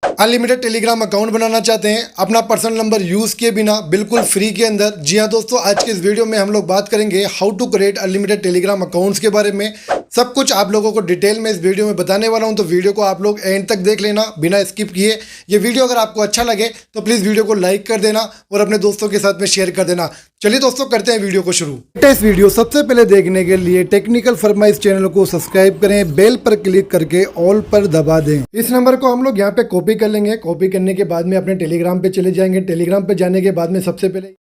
Unlimited Telegram account बनाना चाहते हैं अपना पर्सनल नंबर यूज़ किए बिना बिल्कुल फ्री के अंदर। जी हाँ दोस्तों, आज के इस वीडियो में हम लोग बात करेंगे how to create unlimited Telegram accounts के बारे में। सब कुछ आप लोगों को डिटेल में इस वीडियो में बताने वाला हूं, तो वीडियो को आप लोग एंड तक देख लेना बिना स्किप किए। ये वीडियो अगर आपको अच्छा लगे तो प्लीज़ वीडियो को लाइक कर देना और अपने दोस्तों के साथ में शेयर कर देना। चलिए दोस्तों, करते हैं वीडियो को शुरू। इस वीडियो सबसे पहले देखने के लिए टेक्निकल फरमाइश चैनल को सब्सक्राइब करें, बेल पर क्लिक करके ऑल पर दबा दें। इस नंबर को हम लोग यहाँ पे कॉपी कर लेंगे। कॉपी करने के बाद में अपने टेलीग्राम पे चले जाएंगे। टेलीग्राम पे जाने के बाद में सबसे पहले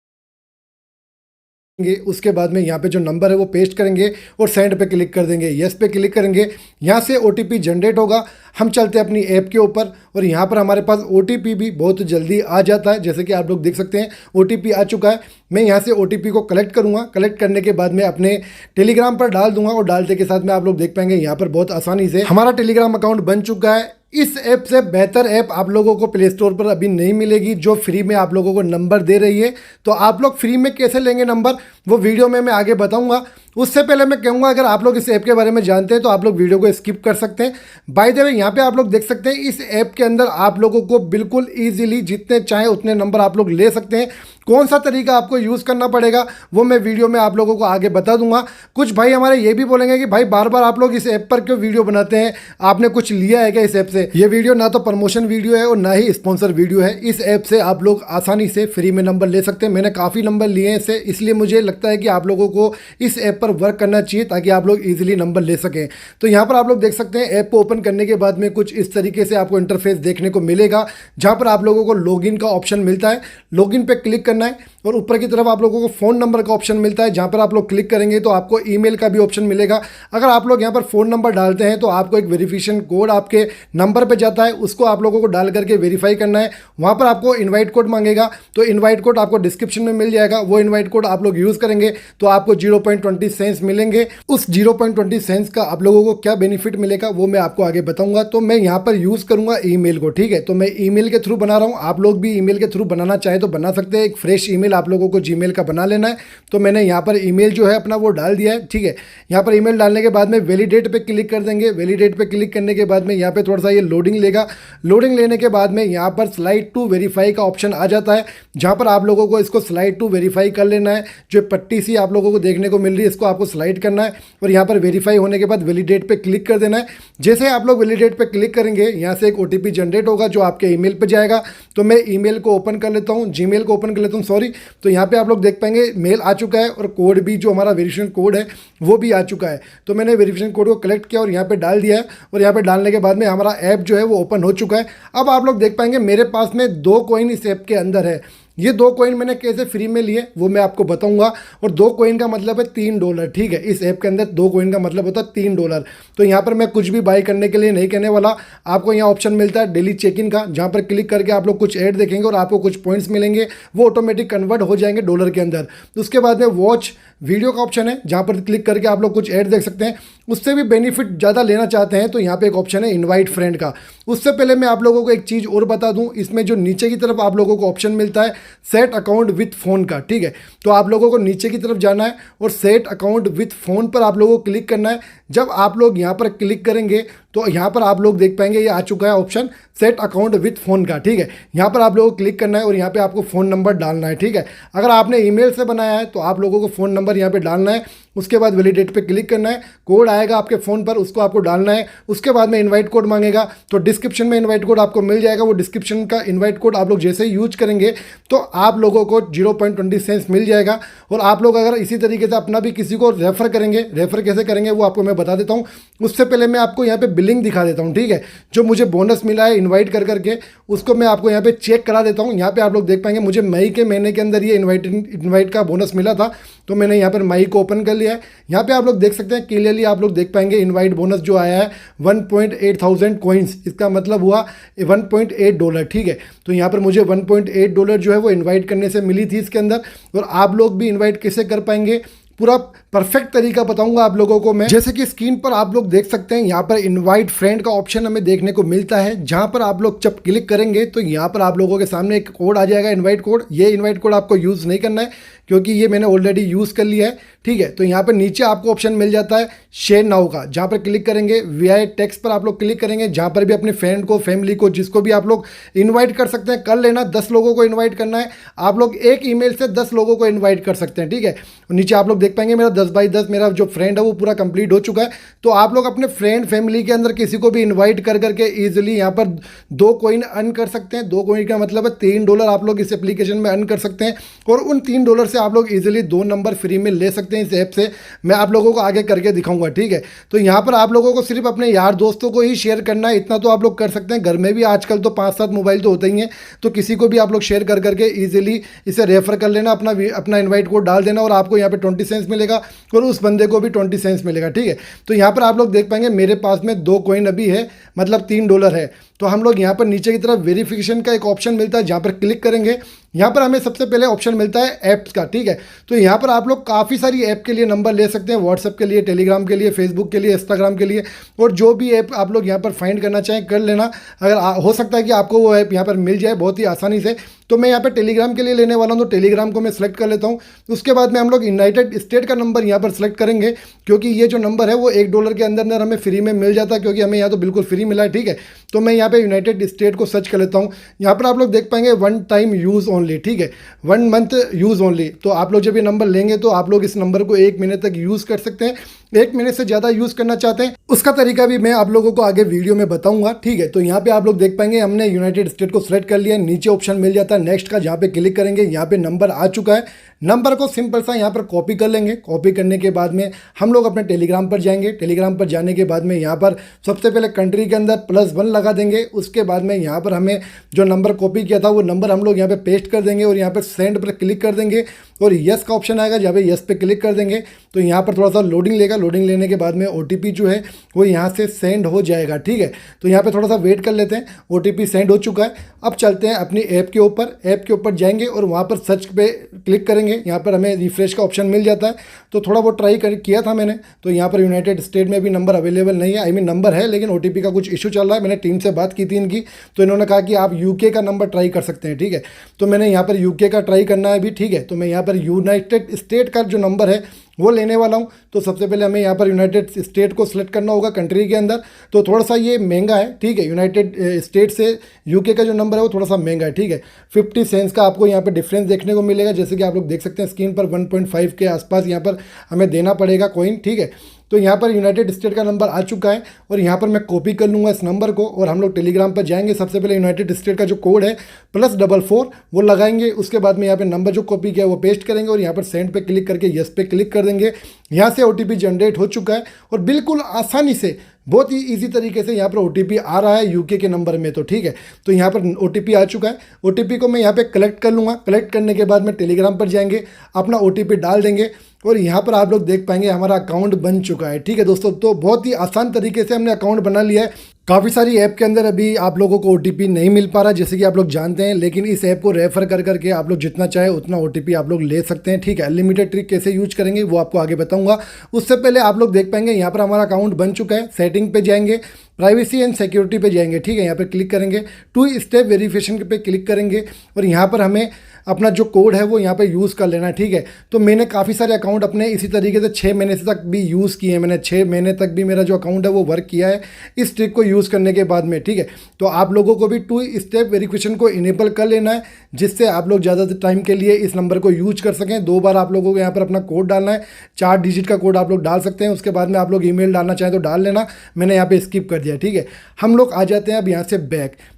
उसके बाद में यहाँ पे जो नंबर है वो पेस्ट करेंगे और सेंड पे क्लिक कर देंगे। यस पे क्लिक करेंगे, यहाँ से ओटीपी जनरेट होगा। हम चलते हैं अपनी ऐप के ऊपर और यहाँ पर हमारे पास ओटीपी भी बहुत जल्दी आ जाता है, जैसे कि आप लोग देख सकते हैं ओटीपी आ चुका है। मैं यहाँ से ओटीपी को कलेक्ट करूँगा। कलेक्ट करने के बाद में अपने टेलीग्राम पर डाल दूंगा और डालते के साथ में आप लोग देख पाएंगे यहाँ पर बहुत आसानी से हमारा टेलीग्राम अकाउंट बन चुका है। इस ऐप से बेहतर ऐप आप लोगों को प्ले स्टोर पर अभी नहीं मिलेगी, जो फ्री में आप लोगों को नंबर दे रही है। तो आप लोग फ्री में कैसे लेंगे नंबर, वो वीडियो में मैं आगे बताऊंगा। उससे पहले मैं कहूँगा, अगर आप लोग इस ऐप के बारे में जानते हैं तो आप लोग वीडियो को स्किप कर सकते हैं। बाय द वे, यहाँ पे आप लोग देख सकते हैं इस ऐप के अंदर आप लोगों को बिल्कुल ईजिली जितने चाहे उतने नंबर आप लोग ले सकते हैं। कौन सा तरीका आपको यूज़ करना पड़ेगा वो मैं वीडियो में आप लोगों को आगे बता दूंगा। कुछ भाई हमारे ये भी बोलेंगे कि भाई बार बार आप लोग इस ऐप पर क्यों वीडियो बनाते हैं, आपने कुछ लिया है क्या इस ऐप से। ये वीडियो ना तो प्रमोशन वीडियो है और ना ही स्पॉन्सर वीडियो है। इस ऐप से आप लोग आसानी से फ्री में नंबर ले सकते हैं। मैंने काफ़ी नंबर लिए हैं इससे, इसलिए मुझे लगता है कि आप लोगों को इस ऐप पर वर्क करना चाहिए ताकि आप लोग ईजिली नंबर ले सकें। तो यहाँ पर आप लोग देख सकते हैं ऐप को ओपन करने के बाद में कुछ इस तरीके से आपको इंटरफेस देखने को मिलेगा, जहाँ पर आप लोगों को लॉगिन का ऑप्शन मिलता है। लॉगिन पे क्लिक करना है और ऊपर की तरफ आप लोगों को फ़ोन नंबर का ऑप्शन मिलता है, जहाँ पर आप लोग क्लिक करेंगे तो आपको ईमेल का भी ऑप्शन मिलेगा। अगर आप लोग यहाँ पर फ़ोन नंबर डालते हैं तो आपको एक वेरिफिकेशन कोड आपके नंबर पे जाता है, उसको आप लोगों को डाल करके वेरीफाई करना है। वहाँ पर आपको इनवाइट कोड मांगेगा, तो इनवाइट कोड आपको डिस्क्रिप्शन में मिल जाएगा। वो इनवाइट कोड आप लोग यूज़ करेंगे तो आपको 0.20 सेंट्स मिलेंगे। उस 0.20 सेंट्स का आप लोगों को क्या बेनिफिट मिलेगा वो मैं आपको आगे बताऊँगा। तो मैं यहाँ पर यूज़ करूँगा ईमेल को, ठीक है। तो मैं ईमेल के थ्रू बना रहा हूँ, आप लोग भी ईमेल के थ्रू बनाना चाहे तो बना सकते हैं। एक फ्रेश ईमेल आप लोगों को जीमेल का बना लेना है। तो मैंने यहाँ पर ईमेल जो है अपना वो डाल दिया है, ठीक है। यहाँ पर ईमेल डालने के बाद में वैलिडेट पे क्लिक कर देंगे। वैलिडेट पे क्लिक करने के बाद में यहाँ पे थोड़ा सा ये लोडिंग लेगा। लोडिंग लेने के बाद में यहाँ पर स्लाइड टू वेरीफाई का ऑप्शन आ जाता है, जहाँ पर आप लोगों को इसको स्लाइड टू वेरीफाई कर लेना है। जो पट्टी सी आप लोगों को देखने को मिल रही है, इसको आपको स्लाइड करना है और यहाँ पर वेरीफाई होने के बाद वैलिडेट पे क्लिक कर देना है। जैसे आप लोग वैलिडेट पे क्लिक करेंगे, यहाँ से एक ओटीपी जनरेट होगा जो आपके ईमेल पे जाएगा। तो मैं ईमेल को ओपन कर लेता हूँ, जीमेल को ओपन कर लेता हूँ, सॉरी। तो यहाँ पे आप लोग देख पाएंगे मेल आ चुका है और कोड भी, जो हमारा वेरिफिकेशन कोड है वो भी आ चुका है। तो मैंने वेरिफिकेशन कोड को कलेक्ट किया और यहाँ पे डाल दिया है और यहाँ पे डालने के बाद में हमारा ऐप जो है वो ओपन हो चुका है। अब आप लोग देख पाएंगे मेरे पास में 2 कॉइन इस ऐप के अंदर है। ये 2 कॉइन मैंने कैसे फ्री में लिए वो मैं आपको बताऊंगा। और 2 कॉइन का मतलब है $3, ठीक है। इस ऐप के अंदर 2 कॉइन का मतलब होता है $3। तो यहाँ पर मैं कुछ भी बाई करने के लिए नहीं कहने वाला। आपको यहाँ ऑप्शन मिलता है डेली चेक इन का, जहाँ पर क्लिक करके आप लोग कुछ ऐड देखेंगे और आपको कुछ पॉइंट्स मिलेंगे, वो ऑटोमेटिक कन्वर्ट हो जाएंगे डॉलर के अंदर। तो उसके बाद में वॉच वीडियो का ऑप्शन है, जहाँ पर क्लिक करके आप लोग कुछ ऐड देख सकते हैं। उससे भी बेनिफिट ज़्यादा लेना चाहते हैं तो यहाँ पे एक ऑप्शन है इनवाइट फ्रेंड का। उससे पहले मैं आप लोगों को एक चीज़ और बता दूं, इसमें जो नीचे की तरफ आप लोगों को ऑप्शन मिलता है सेट अकाउंट विथ फ़ोन का, ठीक है। तो आप लोगों को नीचे की तरफ जाना है और सेट अकाउंट विथ फ़ोन पर आप लोगों को क्लिक करना है। जब आप लोग यहाँ पर क्लिक करेंगे तो यहाँ पर आप लोग देख पाएंगे ये आ चुका है option set account with phone का, ठीक है। यहाँ पर आप लोगों को क्लिक करना है और यहाँ पे आपको फ़ोन नंबर डालना है, ठीक है। अगर आपने ईमेल से बनाया है तो आप लोगों को फ़ोन नंबर यहाँ पे डालना है। उसके बाद वैलिडेट पे क्लिक करना है, कोड आएगा आपके फ़ोन पर, उसको आपको डालना है। उसके बाद में इनवाइट कोड मांगेगा, तो डिस्क्रिप्शन में इनवाइट कोड आपको मिल जाएगा। वो डिस्क्रिप्शन का इनवाइट कोड आप लोग जैसे ही यूज करेंगे तो आप लोगों को 0.20 सेंट्स मिल जाएगा। और आप लोग अगर इसी तरीके से अपना भी किसी को रेफ़र करेंगे, रेफ़र कैसे करेंगे वो आपको मैं बता देता हूँ। उससे पहले मैं आपको यहाँ पर बिलिंग दिखा देता हूँ, ठीक है। जो मुझे बोनस मिला है इन्वाइट कर करके, उसको मैं आपको यहाँ पे चेक करा देता हूँ। यहाँ पे आप लोग देख पाएंगे मुझे मई के महीने के अंदर ये इन्वाइट का बोनस मिला था, तो मैंने यहाँ पर मई को ओपन कर लिया है। यहाँ पे आप लोग देख सकते हैं क्लियरली, आप लोग देख पाएंगे इनवाइट बोनस जो आया है 1.8 थाउजेंड कॉइन्स, इसका मतलब हुआ $1.8, ठीक है। तो यहाँ पर मुझे $1.8 जो है वो इनवाइट करने से मिली थी इसके अंदर। और आप लोग भी इनवाइट कैसे कर पाएंगे पूरा परफेक्ट तरीका बताऊंगा आप लोगों को मैं। जैसे कि स्क्रीन पर आप लोग देख सकते हैं यहाँ पर इनवाइट फ्रेंड का ऑप्शन हमें देखने को मिलता है, जहाँ पर आप लोग जब क्लिक करेंगे तो यहाँ पर आप लोगों के सामने एक कोड आ जाएगा, इनवाइट कोड। ये इनवाइट कोड आपको यूज़ नहीं करना है, क्योंकि ये मैंने ऑलरेडी यूज़ कर लिया है। ठीक है, तो यहाँ पर नीचे आपको ऑप्शन मिल जाता है शेयर नाउ का, जहाँ पर क्लिक करेंगे वीआई टेक्स्ट पर आप लोग क्लिक करेंगे, जहाँ पर भी अपने फ्रेंड को, फैमिली को, जिसको भी आप लोग इन्वाइट कर सकते हैं कर लेना। 10 लोगों को इन्वाइट करना है, आप लोग एक ईमेल से 10 लोगों को इन्वाइट कर सकते हैं। ठीक है, नीचे आप लोग देख पाएंगे मेरा 10 बाई 10 मेरा जो फ्रेंड है वो पूरा कंप्लीट हो चुका है। तो आप लोग अपने फ्रेंड फैमिली के अंदर किसी को भी इन्वाइट कर करके ईजिली यहाँ पर 2 कॉइन अर्न कर सकते हैं। 2 कॉइन का मतलब है $3 आप लोग इस एप्लीकेशन में अर्न कर सकते हैं, और उन $3 से आप लोग इजीली 2 नंबर फ्री में ले सकते हैं इस ऐप से। मैं आप लोगों को आगे करके दिखाऊंगा। ठीक है, तो यहाँ पर आप लोगों को सिर्फ अपने यार दोस्तों को ही शेयर करना है, इतना तो आप लोग कर सकते हैं। घर में भी आजकल तो 5-7 मोबाइल तो होते ही हैं, तो किसी को भी आप लोग शेयर कर करके ईजिली इसे रेफर कर लेना, अपना इन्वाइट कोड डाल देना, और आपको यहाँ पे 20 सेंट्स मिलेगा और उस बंदे को भी 20 सेंट्स मिलेगा। ठीक है, तो यहाँ पर आप लोग देख पाएंगे मेरे पास में 2 कॉइन अभी है, मतलब $3 है। तो हम लोग यहाँ पर नीचे की तरफ वेरिफिकेशन का एक ऑप्शन मिलता है, जहाँ पर क्लिक करेंगे यहाँ पर हमें सबसे पहले ऑप्शन मिलता है ऐप्स का। ठीक है, तो यहाँ पर आप लोग काफ़ी सारी ऐप के लिए नंबर ले सकते हैं, व्हाट्सएप के लिए, टेलीग्राम के लिए, फेसबुक के लिए, इंस्टाग्राम के लिए, और जो भी ऐप आप लोग यहाँ पर फाइंड करना चाहें कर लेना। अगर हो सकता है कि आपको वो ऐप यहाँ पर मिल जाए बहुत ही आसानी से। तो मैं यहाँ पर टेलीग्राम के लिए लेने वाला हूँ, तो टेलीग्राम को मैं सेलेक्ट कर लेता हूँ। उसके बाद में हम लोग यूनाइटेड स्टेट का नंबर यहाँ पर सेलेक्ट करेंगे, क्योंकि ये जो नंबर है वो $1 के अंदर अंदर हमें फ्री में मिल जाता है, क्योंकि हमें यहाँ तो बिल्कुल फ्री मिला है। ठीक है, तो मैं यहाँ पे यूनाइटेड स्टेट को सर्च कर लेता हूँ। यहाँ पर आप लोग देख पाएंगे 1 टाइम यूज़ ओनली। ठीक है, 1 मंथ यूज़ ओनली। तो आप लोग जब ये नंबर लेंगे तो आप लोग इस नंबर को 1 महीने तक यूज़ कर सकते हैं। 1 महीने से ज़्यादा यूज़ करना चाहते हैं उसका तरीका भी मैं आप लोगों को आगे वीडियो में बताऊंगा। ठीक है, तो यहाँ पे आप लोग देख पाएंगे हमने यूनाइटेड स्टेट को सेलेक्ट कर लिया। नीचे ऑप्शन मिल जाता है नेक्स्ट का, जहाँ पे क्लिक करेंगे यहाँ पे नंबर आ चुका है। नंबर को सिंपल सा यहाँ पर कॉपी कर लेंगे। कॉपी करने के बाद में हम लोग अपने टेलीग्राम पर जाएंगे। टेलीग्राम पर जाने के बाद में यहाँ पर सबसे पहले कंट्री के अंदर +1 लगा देंगे। उसके बाद में यहाँ पर हमें जो नंबर कॉपी किया था वो नंबर हम लोग यहाँ पे पेस्ट कर देंगे, और यहाँ पर सेंड पर क्लिक कर देंगे, और यस का ऑप्शन आएगा, जहाँ पे यस पे क्लिक कर देंगे तो यहाँ पर थोड़ा सा लोडिंग लेगा। लोडिंग लेने के बाद में OTP जो है वो यहाँ से सेंड हो जाएगा। ठीक है, तो यहाँ पे थोड़ा सा वेट कर लेते हैं। OTP सेंड हो चुका है। अब चलते हैं अपनी ऐप के ऊपर। ऐप के ऊपर जाएंगे और वहाँ पर सर्च पे क्लिक करेंगे। यहाँ पर हमें रिफ्रेश का ऑप्शन मिल जाता है, तो थोड़ा बहुत ट्राई किया था मैंने। तो यहाँ पर यूनाइटेड स्टेट में भी नंबर अवेलेबल नहीं है, आई मीन नंबर है लेकिन OTP का कुछ इशू चल रहा है। मैंने टीम से बात की थी इनकी, तो इन्होंने कहा कि आप UK का नंबर ट्राई कर सकते हैं। ठीक है, तो मैंने यहाँ पर UK का ट्राई करना है अभी। ठीक है, तो मैं यहाँ पर यूनाइटेड स्टेट का जो नंबर है वो लेने वाला हूँ। तो सबसे पहले हमें यहाँ पर यूनाइटेड स्टेट को सिलेक्ट करना होगा कंट्री के अंदर। तो थोड़ा सा ये महंगा है। ठीक है, यूनाइटेड स्टेट से UK का जो नंबर है वो थोड़ा सा महंगा है। ठीक है, 50 सेंट्स का आपको यहाँ पर डिफरेंस देखने को मिलेगा, जैसे कि आप लोग देख सकते हैं स्क्रीन पर 1.5 के आसपास यहाँ पर हमें देना पड़ेगा कॉइन। ठीक है, तो यहाँ पर यूनाइटेड स्टेट का नंबर आ चुका है, और यहाँ पर मैं कॉपी कर लूँगा इस नंबर को, और हम लोग टेलीग्राम पर जाएंगे। सबसे पहले यूनाइटेड स्टेट का जो कोड है +44 वो लगाएंगे। उसके बाद में यहाँ पे नंबर जो कॉपी किया है वो पेस्ट करेंगे, और यहाँ पर सेंड पे क्लिक करके यस पे क्लिक कर देंगे। यहाँ से OTP जनरेट हो चुका है, और बिल्कुल आसानी से बहुत ही इजी तरीके से यहाँ पर OTP आ रहा है UK के नंबर में। तो ठीक है, तो यहाँ पर OTP आ चुका है। OTP को मैं यहाँ पे कलेक्ट कर लूँगा। कलेक्ट करने के बाद में टेलीग्राम पर जाएंगे, अपना OTP डाल देंगे, और यहाँ पर आप लोग देख पाएंगे हमारा अकाउंट बन चुका है। ठीक है दोस्तों, तो बहुत ही आसान तरीके से हमने अकाउंट बना लिया है। काफ़ी सारी ऐप के अंदर अभी आप लोगों को OTP नहीं मिल पा रहा, जैसे कि आप लोग जानते हैं, लेकिन इस ऐप को रेफर कर करके आप लोग जितना चाहे उतना OTP आप लोग ले सकते हैं। ठीक है, अनलिमिटेड ट्रिक कैसे यूज करेंगे वो आपको आगे बताऊंगा। उससे पहले आप लोग देख पाएंगे यहाँ पर हमारा अकाउंट बन चुका है। सेटिंग पे जाएंगे, प्राइवेसी एंड सिक्योरिटी पे जाएंगे। ठीक है, यहाँ पर क्लिक करेंगे, 2 स्टेप वेरिफिकेशन पे क्लिक करेंगे, और यहाँ पर हमें अपना जो कोड है वो यहाँ पे यूज़ कर लेना है। ठीक है, तो मैंने काफ़ी सारे अकाउंट अपने इसी तरीके से 6 महीने से तक भी यूज़ किए हैं। मैंने 6 महीने तक भी मेरा जो अकाउंट है वो वर्क किया है इस ट्रिक को यूज़ करने के बाद में। ठीक है, तो आप लोगों को भी 2 स्टेप वेरिफिकेशन को इनेबल कर लेना है, जिससे आप लोग ज़्यादा टाइम के लिए इस नंबर को यूज कर सकें। 2 बार आप लोगों को यहाँ पर अपना कोड डालना है, 4 डिजिट का कोड आप लोग डाल सकते हैं। उसके बाद में आप लोग ईमेल डालना चाहें तो डाल लेना, मैंने यहाँ पे स्किप कर दिया। ठीक है, हम लोग आ जाते हैं अब यहाँ से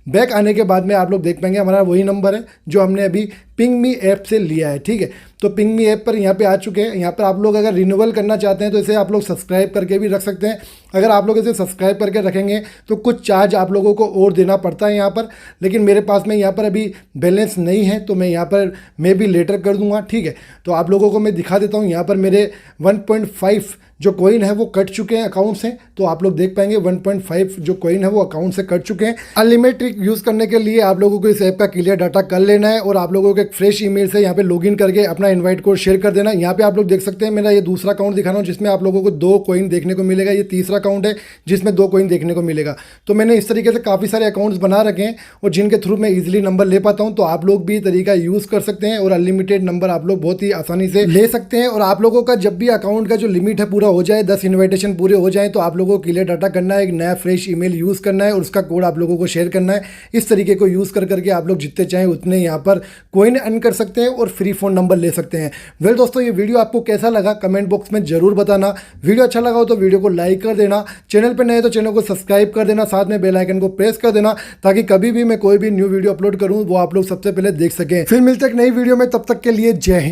बैक आने के बाद में आप लोग देख पाएंगे हमारा वही नंबर है जो हमने अभी पिंगमी ऐप से लिया है। ठीक है, तो पिंगमी ऐप पर यहाँ पे आ चुके हैं। यहाँ पर आप लोग अगर रिन्यूअल करना चाहते हैं तो इसे आप लोग सब्सक्राइब करके भी रख सकते हैं। अगर आप लोग इसे सब्सक्राइब करके रखेंगे तो कुछ चार्ज आप लोगों को और देना पड़ता है यहाँ पर, लेकिन मेरे पास में यहाँ पर अभी बैलेंस नहीं है, तो मैं यहाँ पर मैं भी लेटर कर दूंगा। ठीक है, तो आप लोगों को मैं दिखा देता हूँ। यहाँ पर मेरे 1.5 जो कॉइन है वो कट चुके हैं अकाउंट से, तो आप लोग देख पाएंगे 1.5 जो कॉइन है वो अकाउंट से कट चुके हैं। अनलिमिटेड ट्रिक यूज़ करने के लिए आप लोगों को इस ऐप का क्लियर डाटा कर लेना है और आप लोगों को एक फ्रेश ईमेल से यहाँ पे लॉगिन करके अपना इनवाइट कोड शेयर कर देना। यहाँ पे आप लोग देख सकते हैं मेरा ये दूसरा अकाउंट दिखा रहा हूँ जिसमें आप लोगों को 2 कॉइन देखने को मिलेगा। ये तीसरा अकाउंट है जिसमें 2 कॉइन देखने को मिलेगा। तो मैंने इस तरीके से काफ़ी सारे अकाउंट्स बना रखे हैं और जिनके थ्रू मैं ईजिली नंबर ले पाता हूँ। तो आप लोग भी तरीका यूज़ कर सकते हैं और अनलिमिटेड नंबर आप लोग बहुत ही आसानी से ले सकते हैं। और आप लोगों का जब भी अकाउंट का जो लिमिट है पूरा हो जाए, 10 इन्विटेशन पूरे हो जाए, तो आप लोगों को क्लियर डाटा करना है, एक नया फ्रेश ईमेल यूज़ करना है और उसका कोड आप लोगों को शेयर करना है। इस तरीके को यूज़ करके आप लोग जितने चाहें उतने यहाँ पर कॉइन अर्न कर सकते हैं और फ्री फ़ोन नंबर ले सकते हैं। वेल दोस्तों, ये वीडियो आपको कैसा लगा कमेंट बॉक्स में जरूर बताना। वीडियो अच्छा लगा हो तो वीडियो को लाइक कर देना, चैनल पर नए तो चैनल को सब्सक्राइब कर देना, साथ में बेल आइकन को प्रेस कर देना ताकि कभी भी मैं कोई भी न्यू वीडियो अपलोड करूँ वो आप लोग सबसे पहले देख सकें। फिर मिलते हैं एक नई वीडियो में, तब तक के लिए जय हिंद।